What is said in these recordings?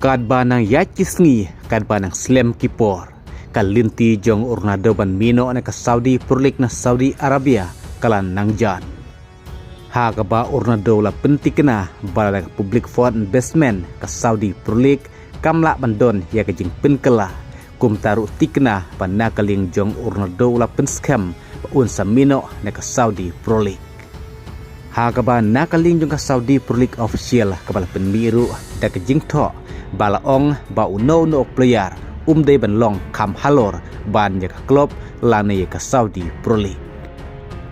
Kad banang yakisngi kad banang slam kipor kalinti jong urnado ban mino na ka Saudi Pro League na Saudi Arabia kalan nangjan. Hagaba urnado la pentikna bala public fund investment ka Saudi Pro League kamla bandon ya ka jing penkala kum taru tikna panakaling jong urnado la penskam un samino na ka Saudi Pro League. Hagaba nakaling jong ka Saudi Pro League official kabala penmiru da ka jing tho bala ong ba uno no player day ban long kam halor ban ya ka klub lane ya ka Saudi Pro League.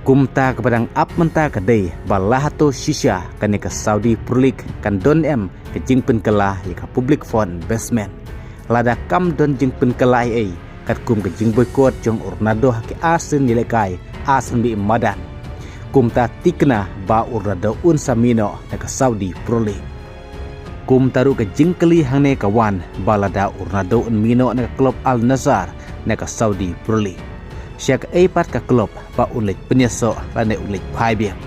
Kumta kepadang up menta kadai balahato shisha kan ka Saudi Pro League kan don ke jing penkala ya ka public fund investment lada kam don jing penkala ai kat kum ke jing boykot jong urnado ke asen nilai kai asen bi madan kumta tikna ba urnado un samino na ka Saudi Pro League. Kum taru ke jingkeli hangne kawan balada urnado un mino na klub Al Nassr na ka Saudi Pro League. Siak eipat ka klub pa unlik penyeso lane unlik phabiang.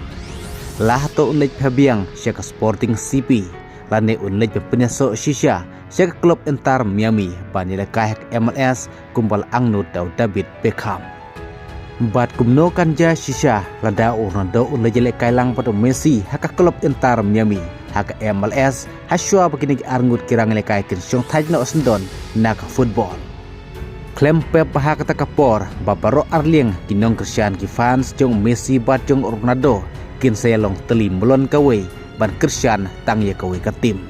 Lahato unlik phabiang siak Sporting CP lane unlik penyeso shisha siak klub entar Miami banila kahek MLS kumbal angnut David Beckham. Bat kumno kanja shisha lada urnado unlik jele kailang pada Messi haka klub entar Miami haka MLS haswa begini arngut kirang lekai kin syong tajna osndon naka football. Klem pep bahaka takapor babaro arling kinong Christian ki fans jong Messi bat jong Ronaldo kin saya long teli melon kawe ban Christian tang ye kawe ka tim.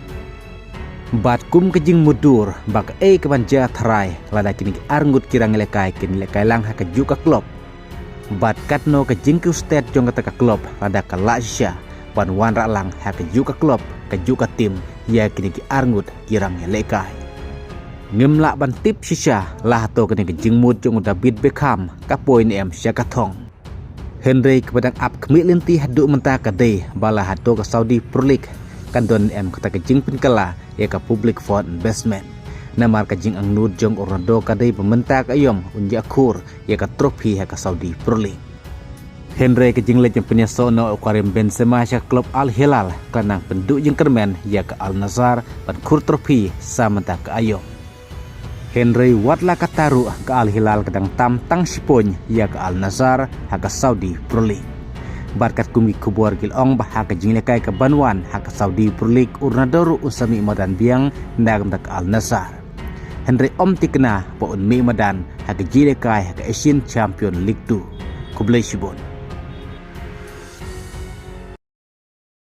Bat kum kejing mudur bak kebanja tharai lada kini arngut kirang lekai kin lekai lang haka juga klub. Bat katno kejing ku state jong kata ka klub lada ka Lasha ban wan ralang haka juga klub ka juga tim ya kini ki arngut kirang lekai. Ngemla ban tip shisha lah to kini ki jingmut jong David Beckham ka poin syakathong. Henry kepadang ap kemik linti hadu menta kadai bala hadu ka Saudi Pro League kan don kata ke jing penkala ya ka public fund investment. Namar ka jing ang nud jong Ronaldo kadai pementak ayom unja kur ya ka trofi ya ka Saudi Pro League. Henry kejing lejeng penyeso no Karim Benzema sya klub Al Hilal kanang penduk jeng kermen ya ke Al Nassr ban kur trofi samenta ke ayom. Henry watla kataru ke Al Hilal kadang tam tang sipony ya ke Al Nassr ha ke Saudi Pro League. Barkat kumi kubur gilong bah ha ke jing lekai ke Banwan ha ke Saudi Pro League urnadoro usami madan biang ndagam ke Al Nassr. Henry tikna po unmi madan ha ke jilekai ha ke Asian Champion League 2 kublai shibon.